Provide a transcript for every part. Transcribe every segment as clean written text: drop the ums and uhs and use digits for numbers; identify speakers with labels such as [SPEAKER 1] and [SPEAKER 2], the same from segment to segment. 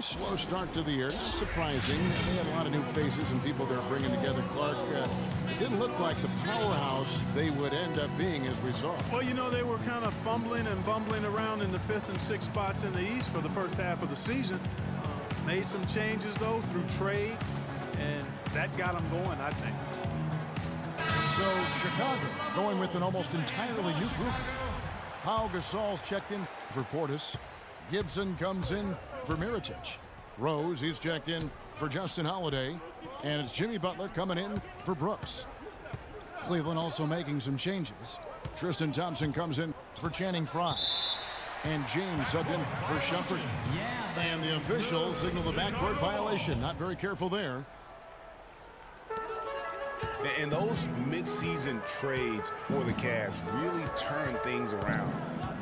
[SPEAKER 1] Very slow start to the year. Not surprising. They had a lot of new faces and people they're bringing together. Clark, it didn't look like the powerhouse they would end up being as we saw.
[SPEAKER 2] Well, you know, they were kind of fumbling and bumbling around in the 5th and 6th spots in the East for the first half of the season. Made some changes, though, through trade, and that got them going, I think.
[SPEAKER 1] So Chicago going with an almost entirely new group. Pau Gasol's checked in for Portis. Gibson comes in for Mirotic. Rose, he's checked in for Justin Holiday. And it's Jimmy Butler coming in for Brooks. Cleveland also making some changes. Tristan Thompson comes in for Channing Frye. And James subbed in for Shumpert. And the officials signal the backcourt violation. Not very careful there.
[SPEAKER 3] And those midseason trades for the Cavs really turned things around.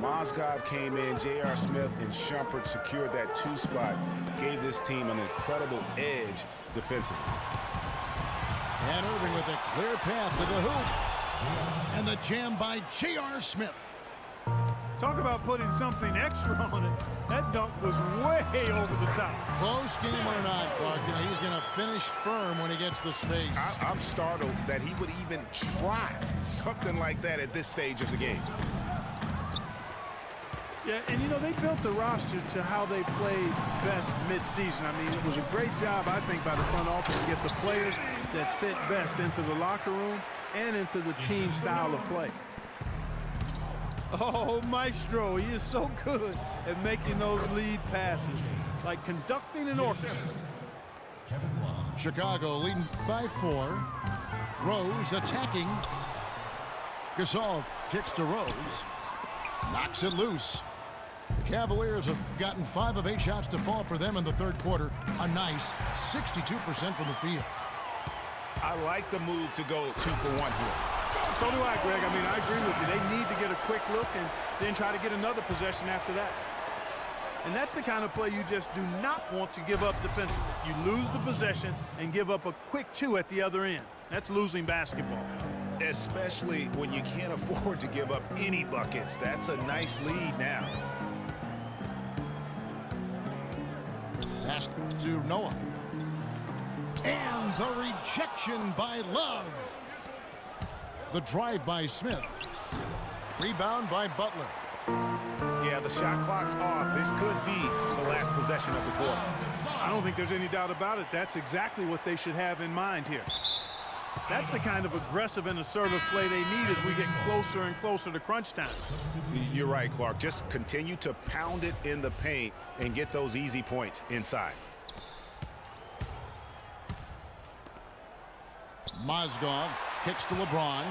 [SPEAKER 3] Mozgov came in, J.R. Smith and Shumpert secured that 2 spot, gave this team an incredible edge defensively.
[SPEAKER 1] And Irving with a clear path to the hoop. And the jam by J.R. Smith.
[SPEAKER 2] Talk about putting something extra on it. That dunk was way over the top.
[SPEAKER 1] Close game or not, Clark, you know, he's going to finish firm when he gets the space.
[SPEAKER 3] I'm startled that he would even try something like that at this stage of the game.
[SPEAKER 2] Yeah, and you know, they built the roster to how they played best mid-season. I mean, it was a great job, I think, by the front office to get the players that fit best into the locker room and into the team style of play. Oh, Maestro, he is so good at making those lead passes, like conducting an orchestra.
[SPEAKER 1] Chicago leading by 4. Rose attacking. Gasol kicks to Rose. Knocks it loose. The Cavaliers have gotten 5 of 8 shots to fall for them in the 3rd quarter. A nice 62% from the field.
[SPEAKER 3] I like the move to go 2 for 1 here.
[SPEAKER 2] So do I, Greg. I mean, I agree with you. They need to get a quick look and then try to get another possession after that. And that's the kind of play you just do not want to give up defensively. You lose the possession and give up a quick 2 at the other end. That's losing basketball.
[SPEAKER 3] Especially when you can't afford to give up any buckets. That's a nice lead now.
[SPEAKER 1] Pass to Noah. And the rejection by Love. The drive by Smith. Rebound by Butler.
[SPEAKER 3] Yeah, the shot clock's off. This could be the last possession of the quarter.
[SPEAKER 2] I don't think there's any doubt about it. That's exactly what they should have in mind here. That's the kind of aggressive and assertive play they need as we get closer and closer to crunch time.
[SPEAKER 3] You're right, Clark. Just continue to pound it in the paint and get those easy points inside.
[SPEAKER 1] Mozgov kicks to LeBron.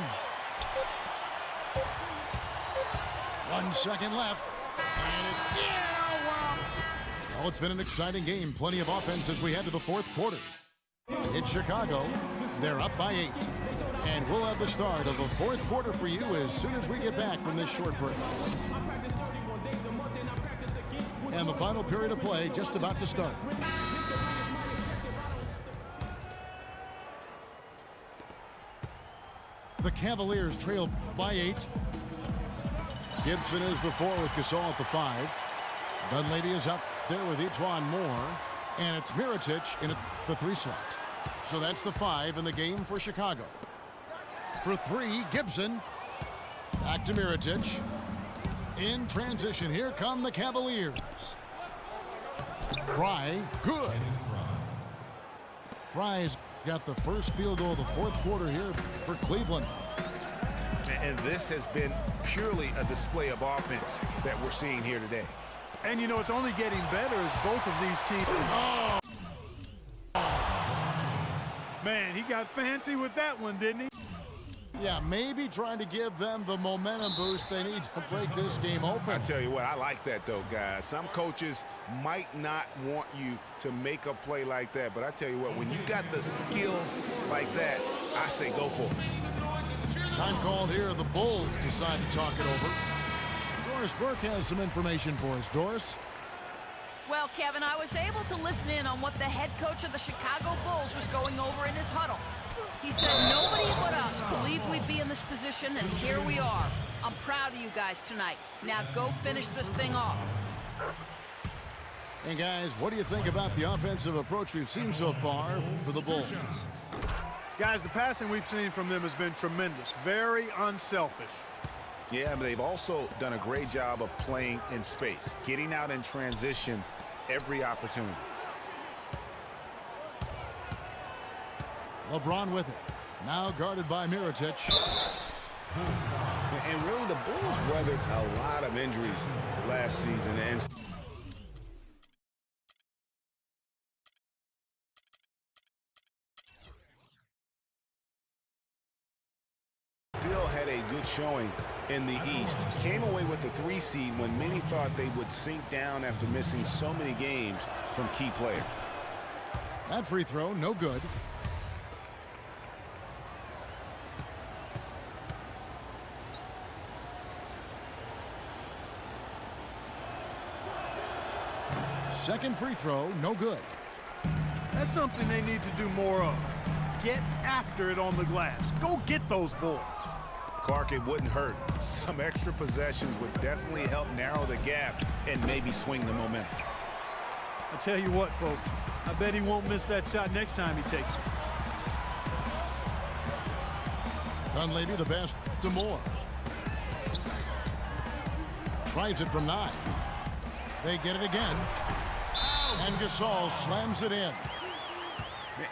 [SPEAKER 1] 1 second left. And it's wow. Well, it's been an exciting game. Plenty of offense as we head to the 4th quarter. In Chicago, they're up by 8. And we'll have the start of the 4th quarter for you as soon as we get back from this short break. And the final period of play just about to start. The Cavaliers trail by 8. Gibson is the 4 with Gasol at the 5. Dunleavy is up there with Etuan Moore. And it's Mirotic in the 3 slot. So that's the 5 in the game for Chicago. For 3, Gibson. Back to Mirotic. In transition, here come the Cavaliers. Frye, good. Frye's got the first field goal of the 4th quarter here for Cleveland.
[SPEAKER 3] And this has been purely a display of offense that we're seeing here today.
[SPEAKER 2] And, you know, it's only getting better as both of these teams. Oh. Man, he got fancy with that one, didn't he?
[SPEAKER 1] Yeah, maybe trying to give them the momentum boost they need to break this game open.
[SPEAKER 3] I tell you what, I like that, though, guys. Some coaches might not want you to make a play like that, but I tell you what, when you got the skills like that, I say go for it.
[SPEAKER 1] Time called here. The Bulls decide to talk it over. Doris Burke has some information for us. Doris?
[SPEAKER 4] Well, Kevin, I was able to listen in on what the head coach of the Chicago Bulls was going over in his huddle. He said nobody but us believed we'd be in this position, and here we are. I'm proud of you guys tonight. Now go finish this thing off.
[SPEAKER 1] And guys, what do you think about the offensive approach we've seen so far for the Bulls?
[SPEAKER 2] Guys, the passing we've seen from them has been tremendous. Very unselfish.
[SPEAKER 3] Yeah, but they've also done a great job of playing in space, getting out in transition every opportunity.
[SPEAKER 1] LeBron with it. Now guarded by Mirotic.
[SPEAKER 3] And really, the Bulls weathered a lot of injuries last season. And still had a good showing in the East. Came away with the 3 seed when many thought they would sink down after missing so many games from key players.
[SPEAKER 1] That free throw, no good. Second free throw, no good.
[SPEAKER 2] That's something they need to do more of. Get after it on the glass. Go get those boards.
[SPEAKER 3] Clark, it wouldn't hurt. Some extra possessions would definitely help narrow the gap and maybe swing the momentum.
[SPEAKER 2] I tell you what, folks, I bet he won't miss that shot next time he takes it.
[SPEAKER 1] Dunleavy the best to Moore. Tries it from 9. They get it again. And Gasol slams it in.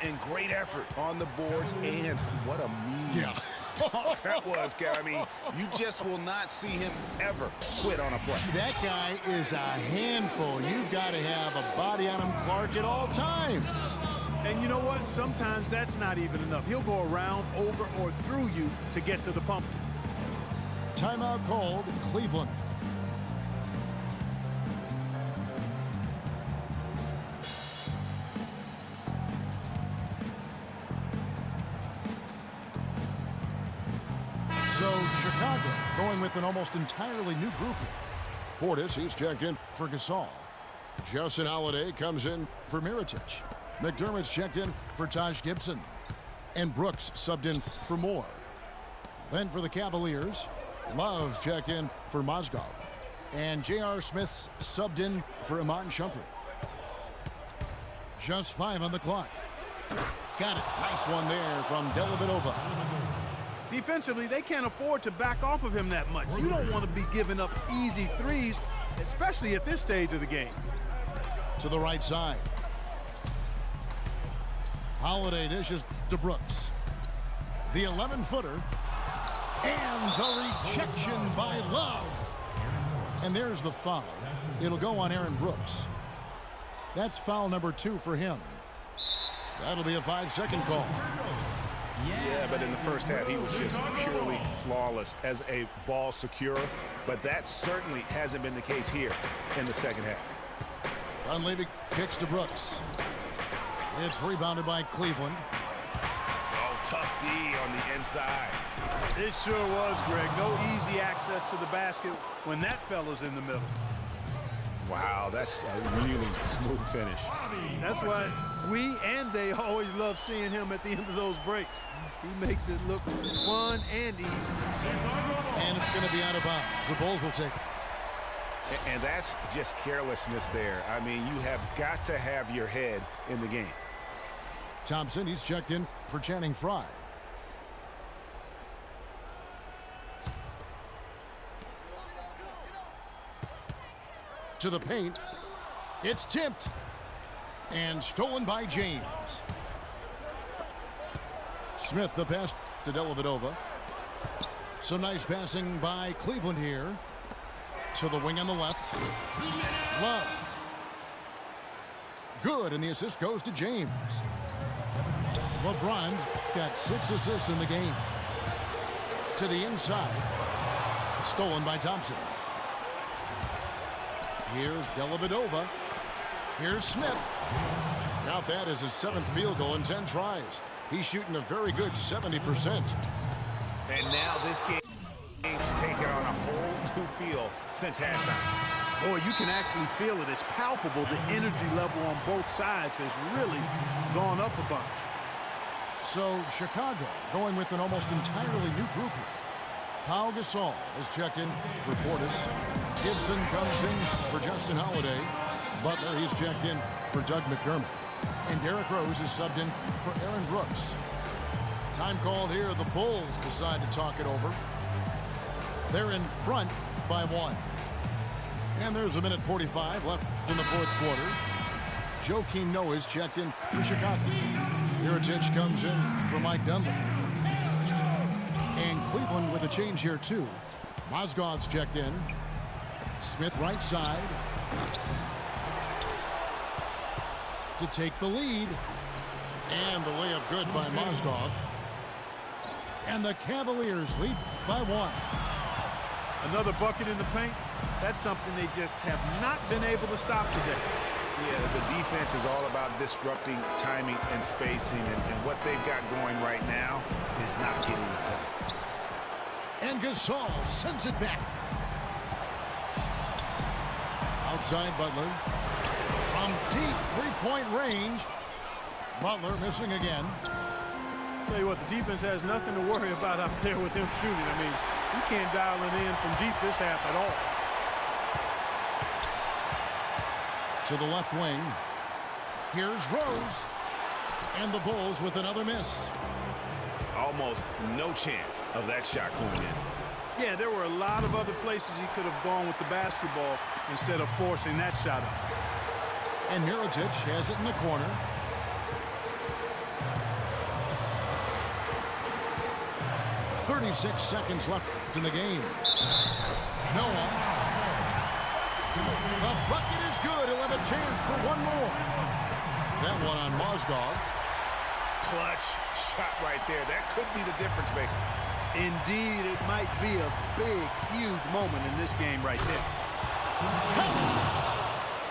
[SPEAKER 3] And great effort on the boards, and what a mean talk that was, Kev. I mean, you just will not see him ever quit on a play.
[SPEAKER 1] That guy is a handful. You've got to have a body on him, Clark, at all times.
[SPEAKER 2] And you know what? Sometimes that's not even enough. He'll go around, over, or through you to get to the pumpkin.
[SPEAKER 1] Timeout called, Cleveland. So Chicago going with an almost entirely new group here. Portis, he's checked in for Gasol. Justin Holiday comes in for Mirotic. McDermott's checked in for Taj Gibson. And Brooks subbed in for Moore. Then for the Cavaliers, Love's checked in for Mozgov. And J.R. Smith's subbed in for Iman Shumpert. Just 5 on the clock. Got it. Nice one there from Dellavedova.
[SPEAKER 2] Defensively, they can't afford to back off of him that much. You don't want to be giving up easy threes, especially at this stage of the game.
[SPEAKER 1] To the right side. Holiday dishes to Brooks. The 11-footer. And the rejection by Love. And there's the foul. It'll go on Aaron Brooks. That's foul number 2 for him. That'll be a 5-second call.
[SPEAKER 3] Yeah, but in the first half, he was just purely flawless as a ball securer. But that certainly hasn't been the case here in the second half.
[SPEAKER 1] Dunleavy kicks to Brooks. It's rebounded by Cleveland.
[SPEAKER 3] Oh, tough D on the inside.
[SPEAKER 2] It sure was, Greg. No easy access to the basket when that fella's in the middle.
[SPEAKER 3] Wow, that's a really smooth finish.
[SPEAKER 2] That's why we and they always love seeing him at the end of those breaks. He makes it look fun and easy.
[SPEAKER 1] And it's going to be out of bounds. The Bulls will take it.
[SPEAKER 3] And that's just carelessness there. I mean, you have got to have your head in the game.
[SPEAKER 1] Thompson, he's checked in for Channing Frye. To the paint. It's tipped. And stolen by James. Smith the pass to Dellavedova. Some nice passing by Cleveland here. To the wing on the left. Love. Good, and the assist goes to James. LeBron's got 6 assists in the game. To the inside. Stolen by Thompson. Here's Dellavedova. Here's Smith. Got that as his 7th field goal in 10 tries. He's shooting a very good 70%.
[SPEAKER 3] And now this game's taken on a whole new feel since halftime.
[SPEAKER 2] Boy, you can actually feel it. It's palpable. The energy level on both sides has really gone up a bunch.
[SPEAKER 1] So Chicago going with an almost entirely new group here. Pau Gasol is checked in for Portis. Gibson comes in for Justin Holiday. Butler, he's checked in for Doug McDermott. And Derrick Rose is subbed in for Aaron Brooks. Time called here. The Bulls decide to talk it over. They're in front by 1. And there's a minute 45 left in the fourth quarter. Joakim Noah is checked in for Chicago. Mirotic comes in for Mike Dunleavy. And Cleveland with a change here too. Mozgov's checked in. Smith right side to take the lead. And the layup good by Mozgov. And the Cavaliers lead by 1.
[SPEAKER 2] Another bucket in the paint. That's something they just have not been able to stop today.
[SPEAKER 3] Yeah, the defense is all about disrupting timing and spacing, and what they've got going right now is not getting it done.
[SPEAKER 1] And Gasol sends it back. Outside Butler. From deep three-point range. Butler missing again.
[SPEAKER 2] Tell you what, the defense has nothing to worry about out there with him shooting. I mean, you can't dial it in from deep this half at all.
[SPEAKER 1] To the left wing. Here's Rose. And the Bulls with another miss.
[SPEAKER 3] Almost no chance of that shot going in.
[SPEAKER 2] Yeah, there were a lot of other places he could have gone with the basketball instead of forcing that shot up.
[SPEAKER 1] And Mirotic has it in the corner. .36 seconds left in the game. Noah. The bucket is good. He'll have a chance for one more. That one on Mozgov.
[SPEAKER 3] Clutch shot right there. That could be the difference maker.
[SPEAKER 2] Indeed, it might be a big, huge moment in this game right there.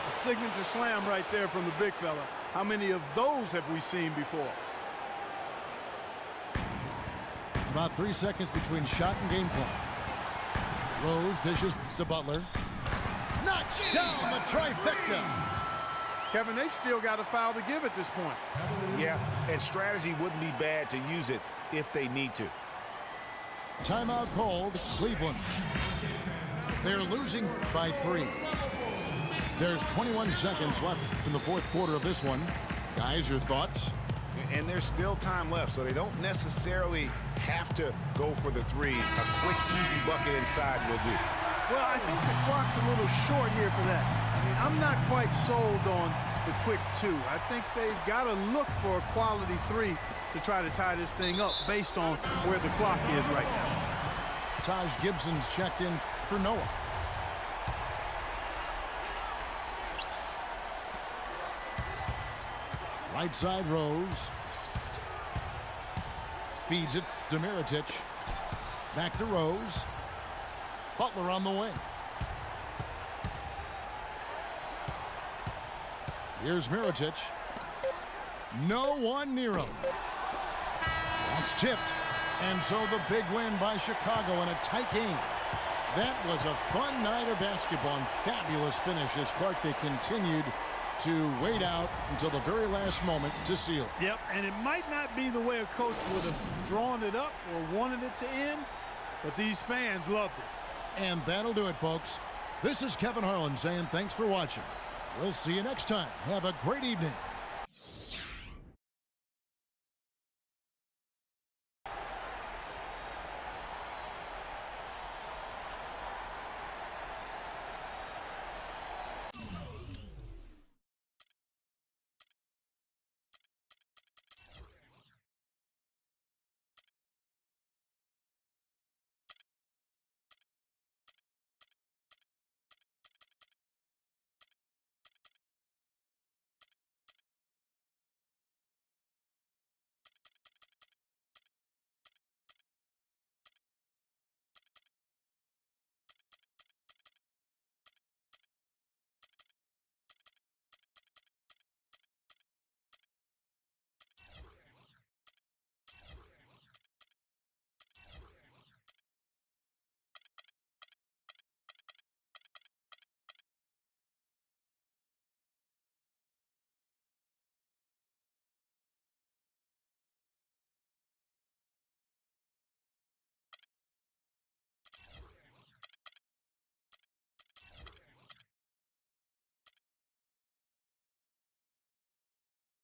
[SPEAKER 2] A signature slam right there from the big fella. How many of those have we seen before?
[SPEAKER 1] About 3 seconds between shot and game clock. Rose dishes to Butler. Knocks down the trifecta.
[SPEAKER 2] Kevin, they've still got a foul to give at this point.
[SPEAKER 3] Yeah, and strategy wouldn't be bad to use it if they need to.
[SPEAKER 1] Timeout called Cleveland. They're losing by 3. There's 21 seconds left in the fourth quarter of this one. Guys, your thoughts?
[SPEAKER 3] And there's still time left, so they don't necessarily have to go for the 3. A quick, easy bucket inside will do.
[SPEAKER 2] Well, I think the clock's a little short here for that. I mean, I'm not quite sold on the quick 2. I think they've got to look for a quality 3 to try to tie this thing up based on where the clock is right now.
[SPEAKER 1] Taj Gibson's checked in for Noah. Right side Rose. Feeds it to Mirotic. Back to Rose. Butler on the wing. Here's Mirotic. No one near him. That's tipped. And so the big win by Chicago in a tight game. That was a fun night of basketball and fabulous finish as Clark, they continued to wait out until the very last moment to seal it.
[SPEAKER 2] Yep, and it might not be the way a coach would have drawn it up or wanted it to end, but these fans loved it.
[SPEAKER 1] And that'll do it, folks. This is Kevin Harlan saying thanks for watching. We'll see you next time. Have a great evening.